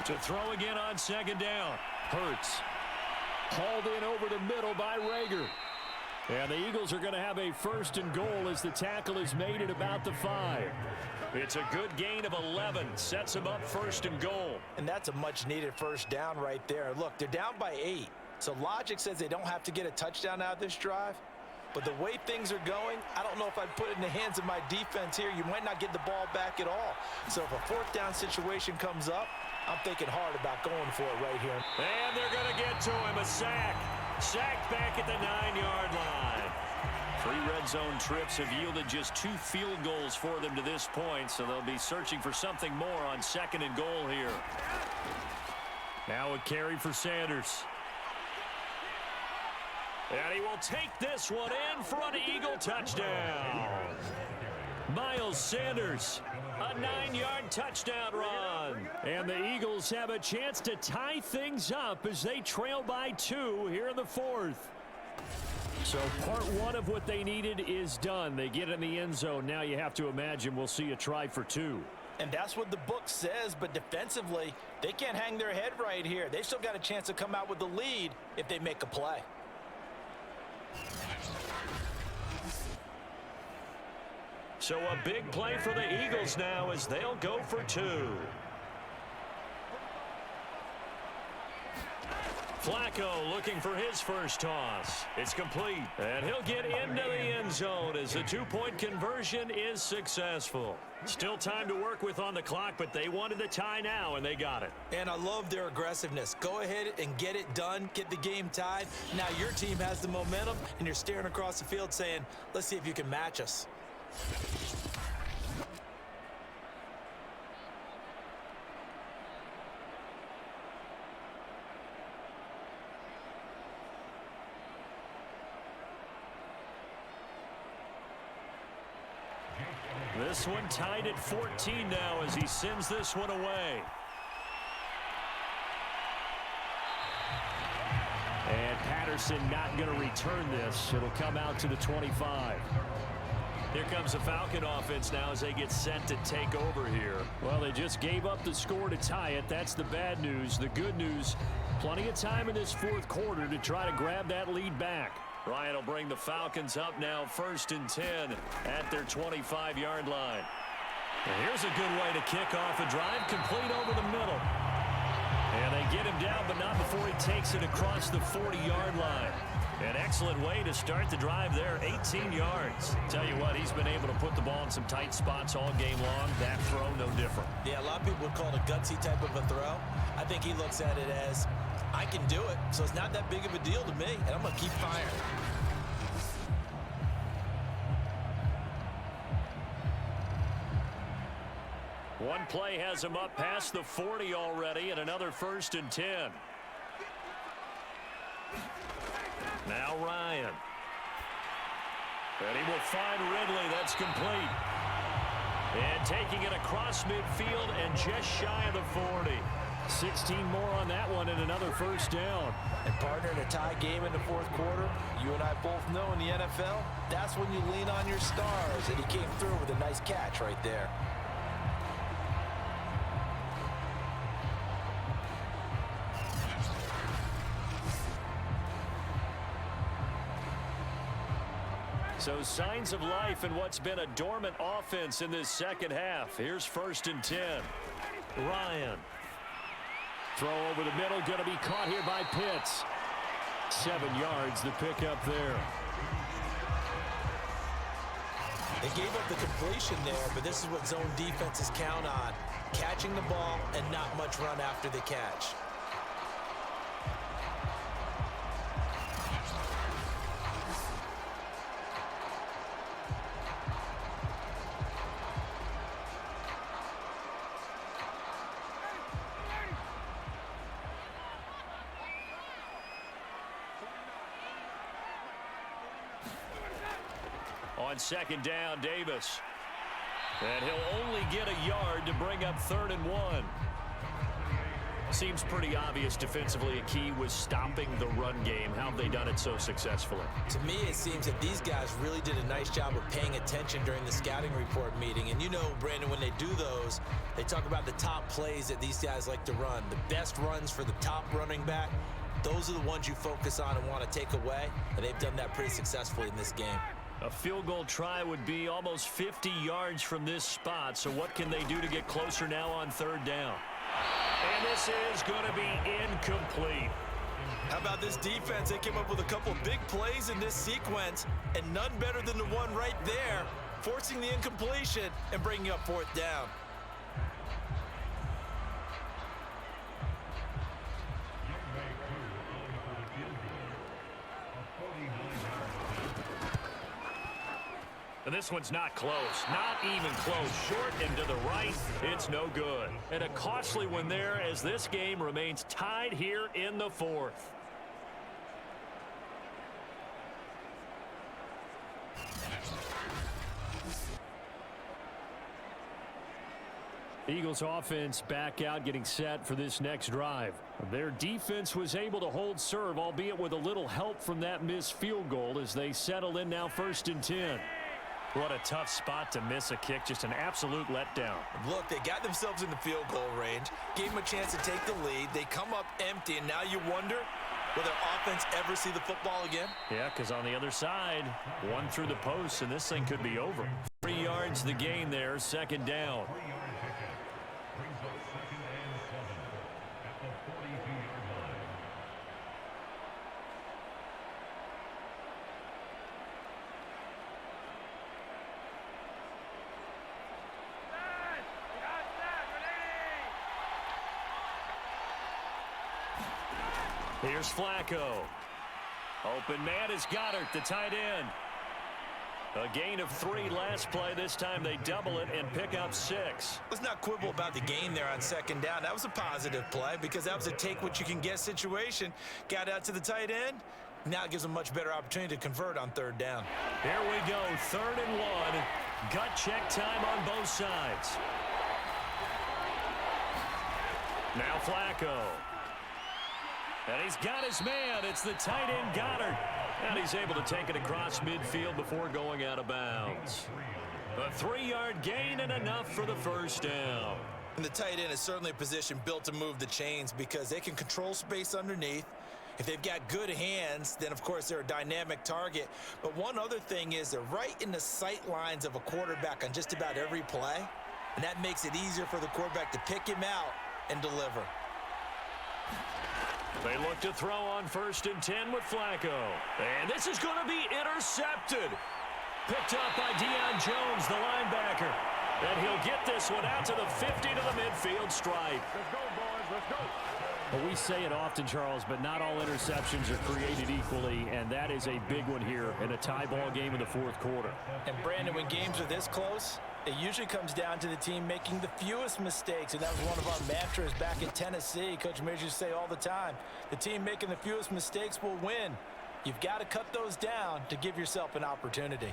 To throw again on 2nd down. Hurts. Hauled in over the middle by Rager. And the Eagles are going to have a 1st and goal as the tackle is made at about the 5. It's a good gain of 11. Sets them up 1st and goal. And that's a much-needed 1st down right there. Look, they're down by 8. So logic says they don't have to get a touchdown out of this drive. But the way things are going, I don't know if I'd put it in the hands of my defense here. You might not get the ball back at all. So if a 4th down situation comes up, I'm thinking hard about going for it right here. And they're going to get to him. A sack. Sacked back at the 9-yard line. 3 red zone trips have yielded just 2 field goals for them to this point, so they'll be searching for something more on 2nd and goal here. Now a carry for Sanders. And he will take this one in for an Eagle touchdown. Miles Sanders, a 9-yard touchdown run. And the Eagles have a chance to tie things up as they trail by 2 here in the 4th. So part 1 of what they needed is done. They get in the end zone. Now you have to imagine we'll see a try for 2. And that's what the book says, but defensively, they can't hang their head right here. They've still got a chance to come out with the lead if they make a play. So a big play for the Eagles now as they'll go for 2. Flacco looking for his first toss. It's complete. And he'll get into the end zone as the 2-point conversion is successful. Still time to work with on the clock, but they wanted the tie now, and they got it. And I love their aggressiveness. Go ahead and get it done. Get the game tied. Now your team has the momentum, and you're staring across the field saying, let's see if you can match us. This one tied at 14 now as he sends this one away. And Patterson not going to return this. It'll come out to the 25. Here comes the Falcon offense now as they get set to take over here. Well, they just gave up the score to tie it. That's the bad news. The good news, plenty of time in this 4th quarter to try to grab that lead back. Ryan will bring the Falcons up now 1st and 10 at their 25-yard line. And here's a good way to kick off a drive, complete over the middle. And they get him down, but not before he takes it across the 40-yard line. An excellent way to start the drive there, 18 yards. Tell you what, he's been able to put the ball in some tight spots all game long. That throw, no different. Yeah, a lot of people would call it a gutsy type of a throw. I think he looks at it as, I can do it, so it's not that big of a deal to me, and I'm going to keep firing. One play has him up past the 40 already, and another 1st and 10. Now Ryan. And he will find Ridley. That's complete. And taking it across midfield and just shy of the 40. 16 more on that one and another 1st down. And partner, in a tie game in the 4th quarter, you and I both know in the NFL, that's when you lean on your stars. And he came through with a nice catch right there. So signs of life in what's been a dormant offense in this 2nd half. Here's 1st and 10. Ryan. Throw over the middle, going to be caught here by Pitts. 7 yards, the pickup there. They gave up the completion there, but this is what zone defenses count on. Catching the ball and not much run after the catch. On 2nd down, Davis. And he'll only get a yard to bring up 3rd and 1. Seems pretty obvious defensively a key was stopping the run game. How have they done it so successfully? To me, it seems that these guys really did a nice job of paying attention during the scouting report meeting. And you know, Brandon, when they do those, they talk about the top plays that these guys like to run. The best runs for the top running back, those are the ones you focus on and want to take away. And they've done that pretty successfully in this game. A field goal try would be almost 50 yards from this spot. So what can they do to get closer now on 3rd down? And this is going to be incomplete. How about this defense? They came up with a couple of big plays in this sequence, and none better than the one right there, forcing the incompletion and bringing up 4th down. And this one's not close. Not even close. Short and to the right. It's no good. And a costly one there as this game remains tied here in the fourth. Eagles offense back out getting set for this next drive. Their defense was able to hold serve, albeit with a little help from that missed field goal as they settle in now 1st and 10. What a tough spot to miss a kick. Just an absolute letdown. Look, they got themselves in the field goal range, gave them a chance to take the lead. They come up empty, and now you wonder, will their offense ever see the football again? Yeah, because on the other side, one through the post, and this thing could be over. 3 yards the gain there, 2nd down. 3-yard pickup brings up 2nd and 7 at the 42-yard line. Here's Flacco. Open man is Goddard, the tight end. A gain of 3 last play. This time they double it and pick up 6. Let's not quibble about the gain there on 2nd down. That was a positive play because that was a take-what-you-can-get situation. Got out to the tight end. Now it gives them a much better opportunity to convert on 3rd down. Here we go, 3rd and 1. Gut check time on both sides. Now Flacco. And he's got his man. It's the tight end Goddard. And he's able to take it across midfield before going out of bounds. A 3-yard gain and enough for the 1st down. And the tight end is certainly a position built to move the chains because they can control space underneath. If they've got good hands, then of course they're a dynamic target. But one other thing is they're right in the sight lines of a quarterback on just about every play. And that makes it easier for the quarterback to pick him out and deliver. They look to throw on 1st and 10 with Flacco. And this is going to be intercepted. Picked up by Deion Jones, the linebacker. And he'll get this one out to the 50 to the midfield stripe. Let's go, boys. Let's go. Well, we say it often, Charles, but not all interceptions are created equally, and that is a big one here in a tie ball game in the 4th quarter. And, Brandon, when games are this close, it usually comes down to the team making the fewest mistakes, and that was one of our mantras back in Tennessee. Coach Major used to say all the time, the team making the fewest mistakes will win. You've got to cut those down to give yourself an opportunity.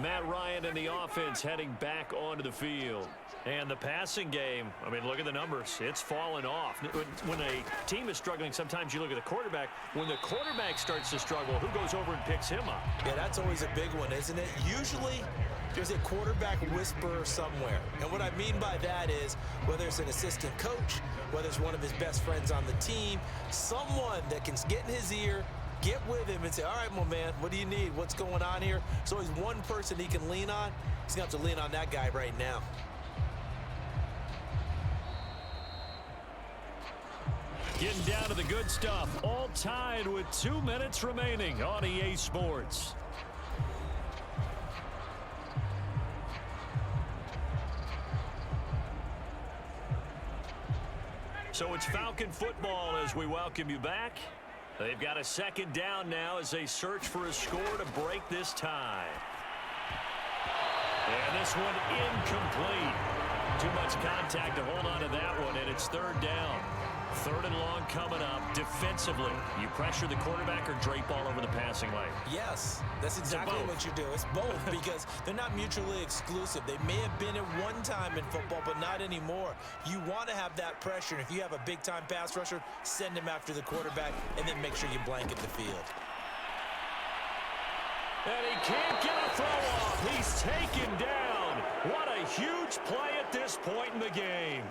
Matt Ryan and the offense heading back onto the field. And the passing game, I mean, look at the numbers. It's fallen off. When a team is struggling, sometimes you look at the quarterback. When the quarterback starts to struggle, who goes over and picks him up? Yeah, that's always a big one, isn't it? Usually, there's a quarterback whisperer somewhere. And what I mean by that is, whether it's an assistant coach, whether it's one of his best friends on the team, someone that can get in his ear, get with him and say, all right, my man, what do you need? What's going on here? So always one person he can lean on. He's going to have to lean on that guy right now. Getting down to the good stuff. All tied with 2 minutes remaining on EA Sports. So it's Falcon football as we welcome you back. They've got a 2nd down now as they search for a score to break this tie. And this one incomplete. Too much contact to hold on to that one, and it's 3rd down. 3rd and long coming up. Defensively, you pressure the quarterback or drape all over the passing lane? Yes, that's exactly what you do. It's both because they're not mutually exclusive. They may have been at one time in football, but not anymore. You want to have that pressure. And if you have a big-time pass rusher, send him after the quarterback, and then make sure you blanket the field. And he can't get a throw off. He's taken down. What a huge play at this point in the game.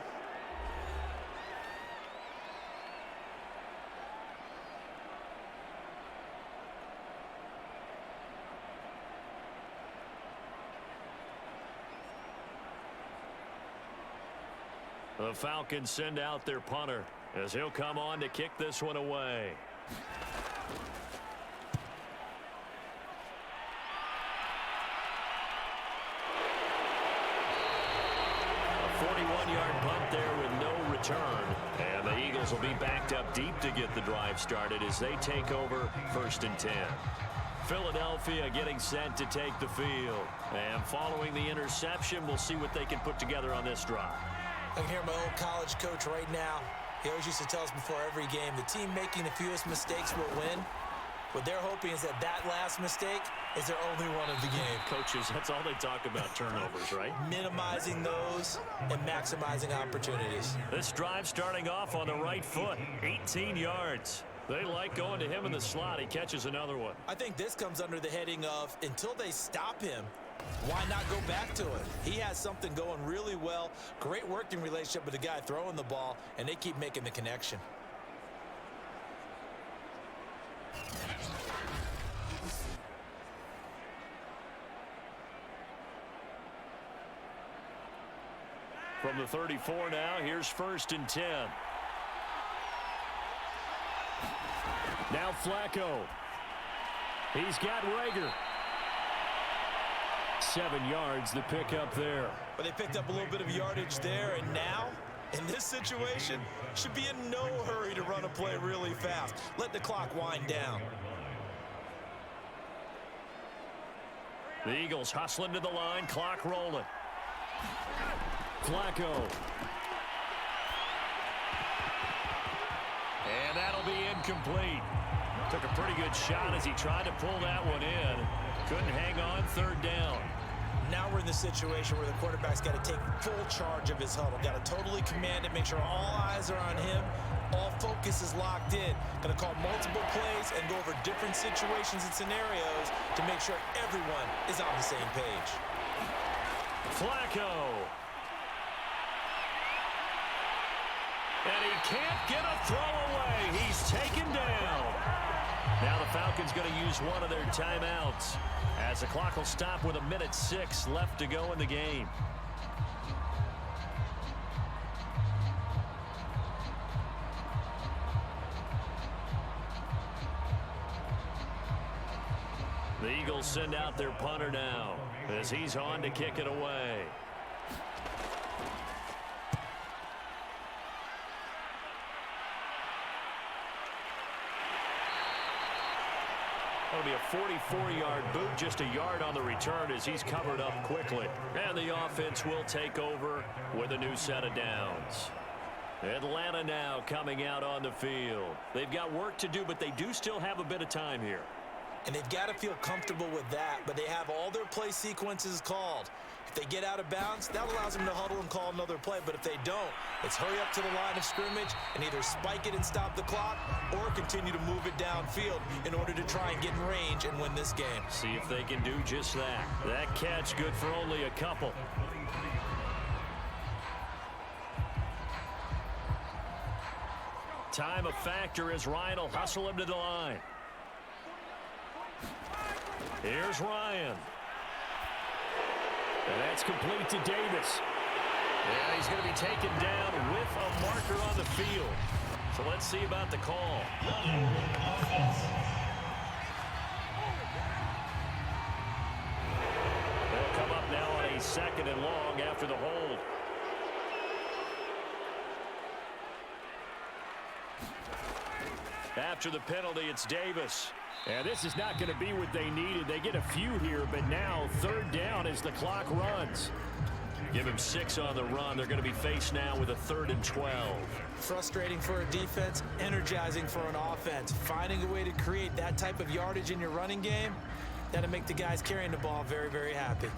The Falcons send out their punter as he'll come on to kick this one away. A 1-yard punt there with no return. And the Eagles will be backed up deep to get the drive started as they take over 1st and 10. Philadelphia getting set to take the field. And following the interception, we'll see what they can put together on this drive. I can hear my old college coach right now. He always used to tell us before every game, the team making the fewest mistakes will win. What they're hoping is that last mistake is their only one of the game. Coaches, that's all they talk about, turnovers, right? Minimizing those and maximizing opportunities. This drive starting off on the right foot, 18 yards. They like going to him in the slot. He catches another one. I think this comes under the heading of until they stop him, why not go back to it? He has something going really well. Great working relationship with the guy throwing the ball, and they keep making the connection. From the 34 now, here's 1st and 10. Now Flacco. He's got Rager. 7 yards, the pickup there. But they picked up a little bit of yardage there, and now, in this situation, should be in no hurry to run a play really fast. Let the clock wind down. The Eagles hustling to the line, clock rolling. Flacco. And that'll be incomplete. Took a pretty good shot as he tried to pull that one in. Couldn't hang on, 3rd down. Now we're in the situation where the quarterback's got to take full charge of his huddle. Got to totally command it, make sure all eyes are on him. All focus is locked in. Going to call multiple plays and go over different situations and scenarios to make sure everyone is on the same page. Flacco. And he can't get a throw away. He's taken down. Now the Falcons going to use one of their timeouts as the clock will stop with 1:06 left to go in the game. The Eagles send out their punter now as he's on to kick it away. That'll be a 44-yard boot, just a yard on the return as he's covered up quickly. And the offense will take over with a new set of downs. Atlanta now coming out on the field. They've got work to do, but they do still have a bit of time here. And they've got to feel comfortable with that, but they have all their play sequences called. If they get out of bounds, that allows them to huddle and call another play. But if they don't, it's hurry up to the line of scrimmage and either spike it and stop the clock or continue to move it downfield in order to try and get in range and win this game. See if they can do just that. That catch good for only a couple. Time a factor as Ryan will hustle him to the line. Here's Ryan. And that's complete to Davis. And he's going to be taken down with a marker on the field. So let's see about the call. They'll come up now on a 2nd and long after the hold. After the penalty, it's Davis. And this is not going to be what they needed. They get a few here, but now 3rd down as the clock runs. Give him 6 on the run. They're going to be faced now with a 3rd and 12. Frustrating for a defense, energizing for an offense. Finding a way to create that type of yardage in your running game, that'll make the guys carrying the ball very, very happy.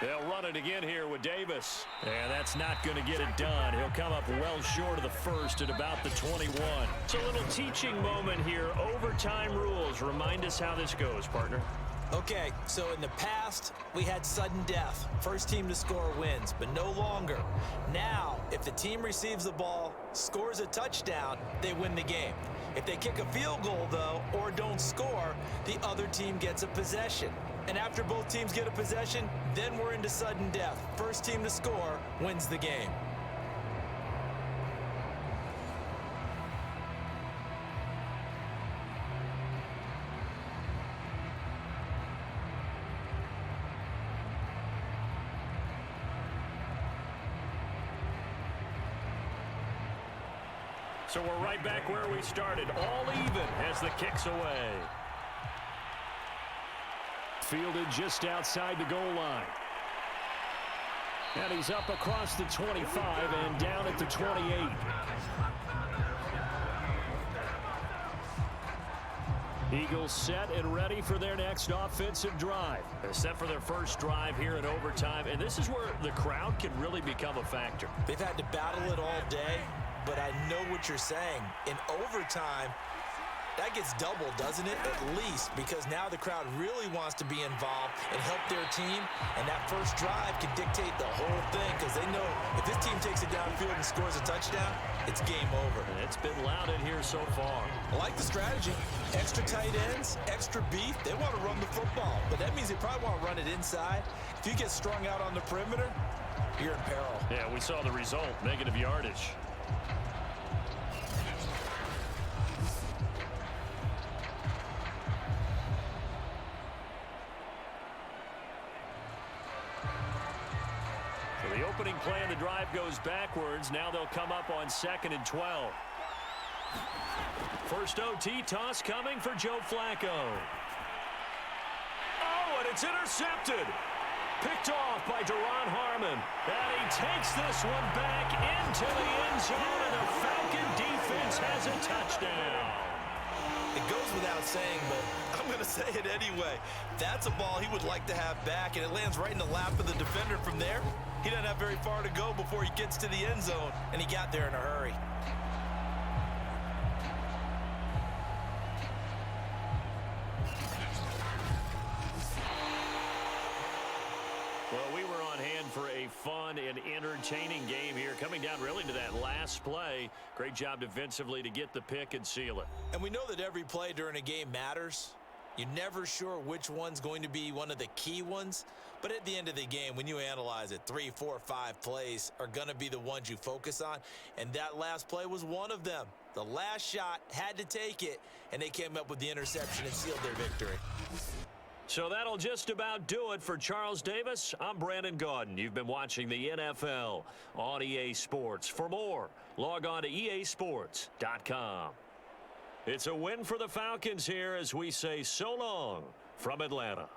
They'll run it again here with Davis. And that's not going to get it done. He'll come up well short of the first at about the 21. It's a little teaching moment here. Overtime rules. Remind us how this goes, partner. Okay, so in the past, we had sudden death. First team to score wins, but no longer. Now, if the team receives the ball, scores a touchdown, they win the game. If they kick a field goal, though, or don't score, the other team gets a possession. And after both teams get a possession, then we're into sudden death. First team to score wins the game. So we're right back where we started, all even as the kick's away. Fielded just outside the goal line. And he's up across the 25 and down at the 28. Eagles set and ready for their next offensive drive. They're set for their first drive here in overtime, and this is where the crowd can really become a factor. They've had to battle it all day, but I know what you're saying. In overtime, that gets doubled, doesn't it? At least, because now the crowd really wants to be involved and help their team, and that first drive can dictate the whole thing because they know if this team takes it downfield and scores a touchdown, it's game over. And it's been loud in here so far. I like the strategy. Extra tight ends, extra beef. They want to run the football, but that means they probably want to run it inside. If you get strung out on the perimeter, you're in peril. Yeah, we saw the result, negative yardage. The opening play of the drive goes backwards. Now they'll come up on 2nd and 12. First OT toss coming for Joe Flacco. Oh, and it's intercepted. Picked off by Duron Harmon. And he takes this one back into the end zone, and the Falcon defense has a touchdown. It goes without saying, but I'm going to say it anyway. That's a ball he would like to have back, and it lands right in the lap of the defender from there. He doesn't have very far to go before he gets to the end zone, and he got there in a hurry. Well, we were on hand for a fun and entertaining game here, coming down really to that last play. Great job defensively to get the pick and seal it. And we know that every play during a game matters. You're never sure which one's going to be one of the key ones. But at the end of the game, when you analyze it, 3, 4, 5 plays are going to be the ones you focus on. And that last play was one of them. The last shot had to take it, and they came up with the interception and sealed their victory. So that'll just about do it for Charles Davis. I'm Brandon Gaudin. You've been watching the NFL on EA Sports. For more, log on to easports.com. It's a win for the Falcons here as we say so long from Atlanta.